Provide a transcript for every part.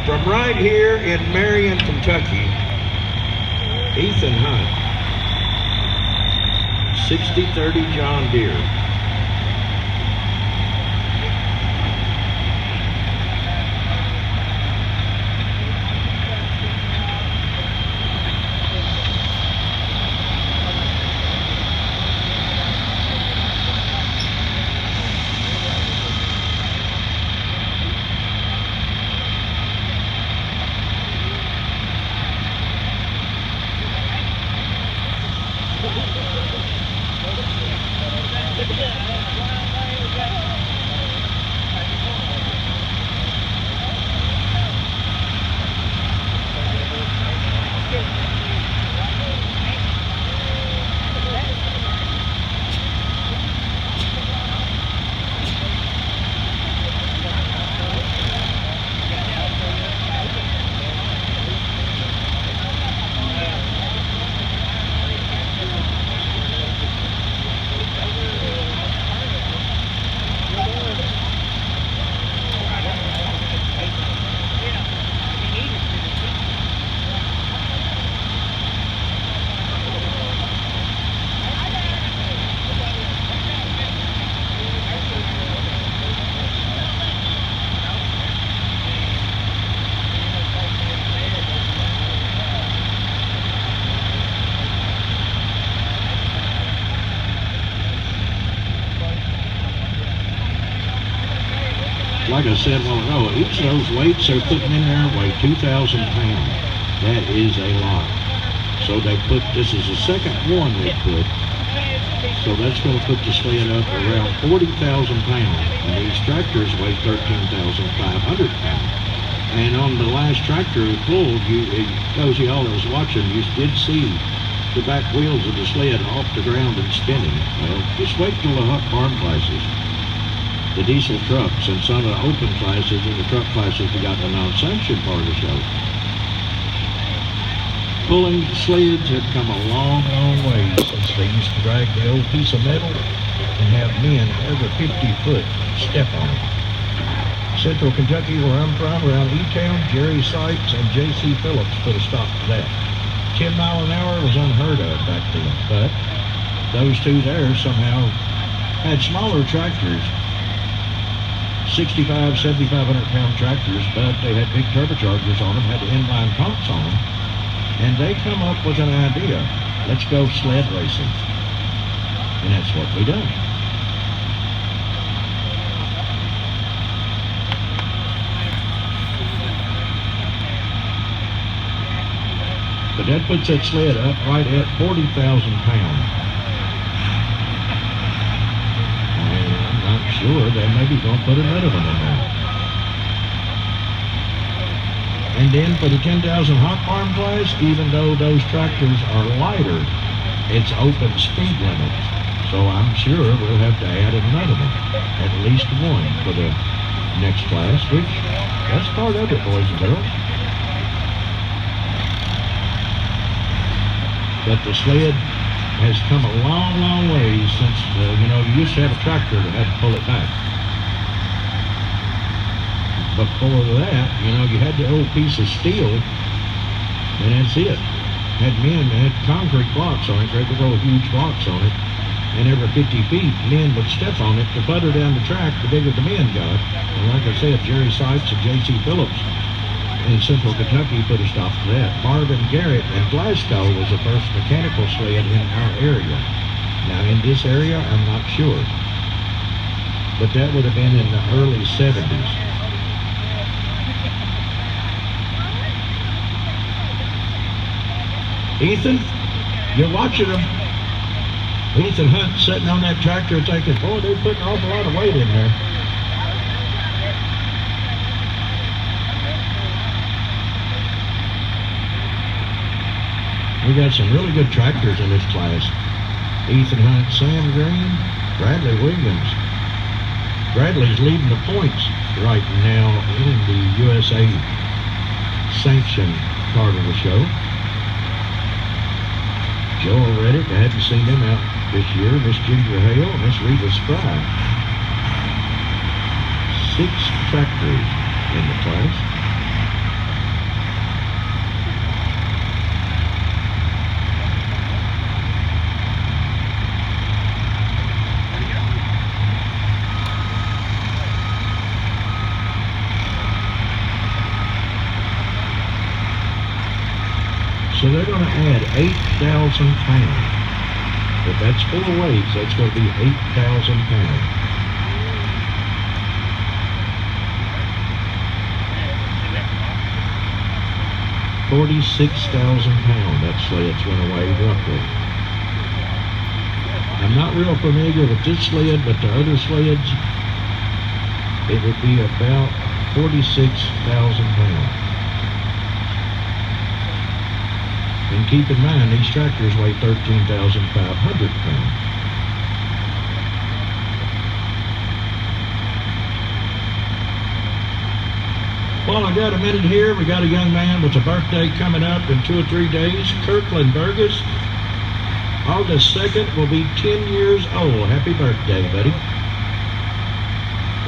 From right here in Marion, Kentucky, Ethan Hunt, 60-30 John Deere. Like I said a while ago, each of those weights they're putting in there weigh 2,000 pounds. That is a lot. So they put, this is the second one they put. So that's going to put the sled up around 40,000 pounds. And these tractors weigh 13,500 pounds. And on the last tractor we pulled, those of y'all that was watching, you did see the back wheels of the sled off the ground and spinning. Well, just wait till the hot barn classes. The diesel trucks and some of the open classes and the truck classes we got the non-sanctioned part of the show. Pulling sleds have come a long, long way since they used to drag the old piece of metal and have men every 50 foot step on it. Central Kentucky, where I'm from, around E-Town, Jerry Sykes and J.C. Phillips put a stop to that. 10 mile an hour was unheard of back then, but those two there somehow had smaller tractors, 65, 7,500 pound tractors, but they had big turbochargers on them, had the inline pumps on them, and they come up with an idea. Let's go sled racing. And that's what we done. But that puts that sled up right at 40,000 pounds. Sure, they maybe gonna put another one in there. And then for the 10,000 hot farm class, even though those tractors are lighter, it's open speed limits. So I'm sure we'll have to add another one, at least one for the next class, which that's part of it, boys and girls. But the sled has come a long, long way since, you used to have a tractor that had to pull it back. Before that, you had the old piece of steel, and that's it. Had men that had concrete blocks on it, great big old huge blocks on it, and every 50 feet, men would step on it. The further down the track, the bigger the men got. And like I said, Jerry Sykes and J.C. Phillips in Central Kentucky put a stop to that. Marvin Garrett in Glasgow was the first mechanical sled in our area. Now in this area, I'm not sure. But that would have been in the early 70s. Ethan, you're watching them. Ethan Hunt sitting on that tractor thinking, boy, they're putting an awful lot of weight in there. We got some really good tractors in this class. Ethan Hunt, Sam Green, Bradley Williams. Bradley's leading the points right now in the USA sanctioned part of the show. Joel Reddick, I hadn't seen him out this year. Miss Ginger Hale, Miss Rita Spry. 6 tractors in the class. So they're going to add 8,000 pounds. If that's full of weights, that's going to be 8,000 pounds. £46,000 that sled's going to weigh roughly. I'm not real familiar with this sled, but the other sleds, it would be about 46,000 pounds. And keep in mind, these tractors weigh 13,500 pounds. Well, I got a minute here. We got a young man with a birthday coming up in 2 or 3 days. Kirkland Burgess. August 2nd will be 10 years old. Happy birthday, buddy.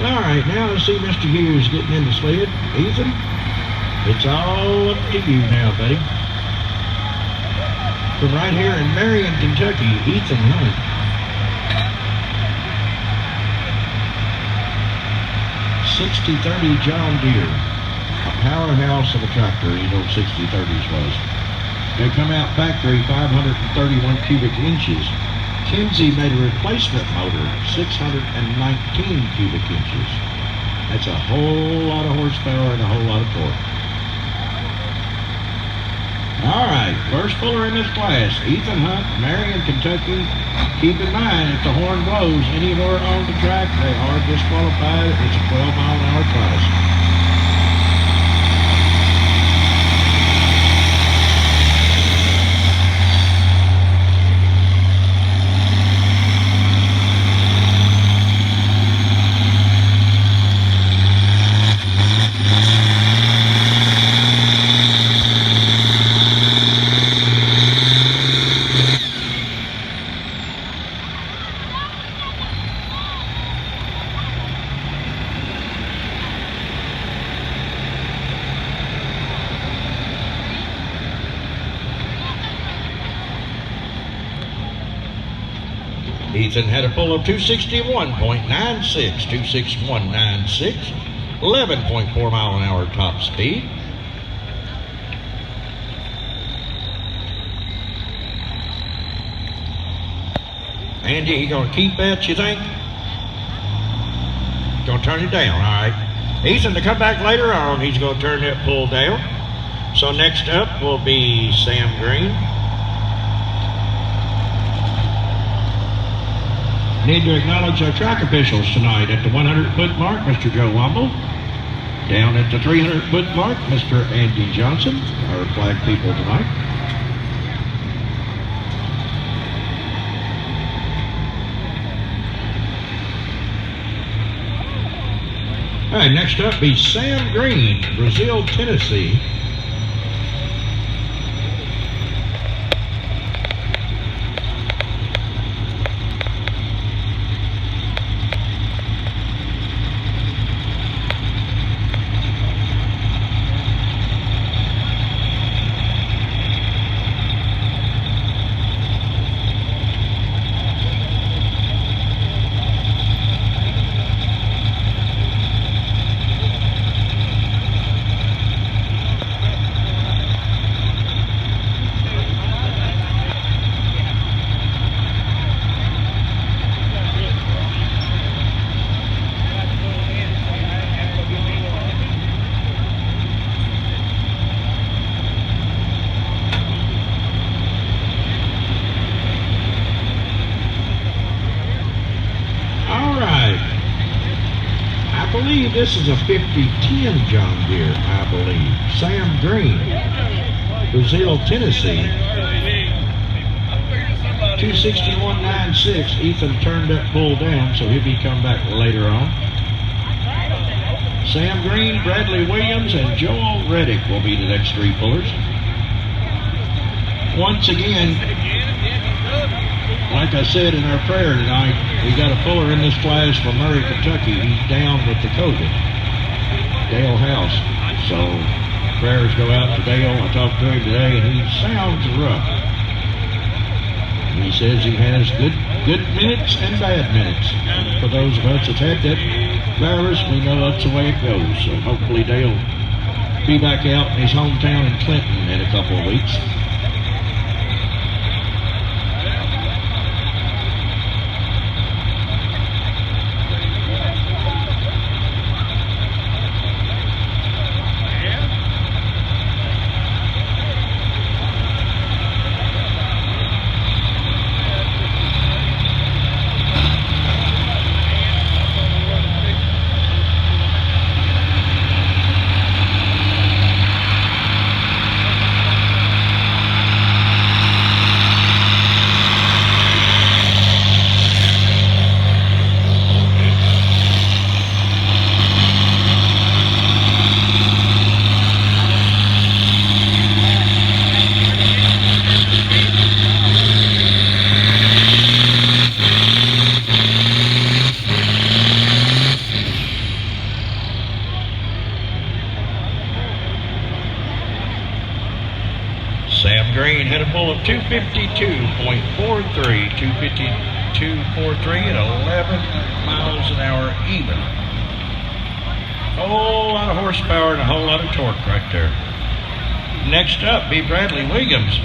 All right, now I see Mr. Hughes getting in the sled. Ethan, it's all up to you now, buddy. From right here in Marion, Kentucky, Ethan Hunt. '60-30 John Deere. A powerhouse of a tractor, these old 60-30s was. They come out factory 531 cubic inches. Kinsey made a replacement motor, 619 cubic inches. That's a whole lot of horsepower and a whole lot of torque. All right, first puller in this class, Ethan Hunt, Marion, Kentucky. Keep in mind, if the horn blows anywhere on the track, they are disqualified. It's a 12-mile-an-hour class. Ethan had a pull of 261.96, 261.96, 11.4 mile an hour top speed. Andy, you gonna keep that, you think? Gonna turn it down, all right. Ethan, to come back later on, he's gonna turn that pull down. So next up will be Sam Green. Need to acknowledge our track officials tonight at the 100-foot mark, Mr. Joe Womble. Down at the 300-foot mark, Mr. Andy Johnson, our flag people tonight. All right, next up be Sam Green, Brazil, Tennessee. I believe this is a 50-10 John Deere, I believe. Sam Green, Brazil, Tennessee. 261.96. Ethan turned that pull down, so he'll be come back later on. Sam Green, Bradley Williams, and Joel Reddick will be the next three pullers. Once again, like I said in our prayer tonight, we got a puller in this class from Murray, Kentucky. He's down with the COVID. Dale House. So prayers go out to Dale. I talked to him today, and he sounds rough. He says he has good minutes and bad minutes. And for those of us that's had that virus, we know that's the way it goes. So hopefully Dale will be back out in his hometown in Clinton in a couple of weeks. pull of 252.43, 252.43 at 11 miles an hour even. Whole lot of horsepower and a whole lot of torque right there. Next up, be Bradley Williams.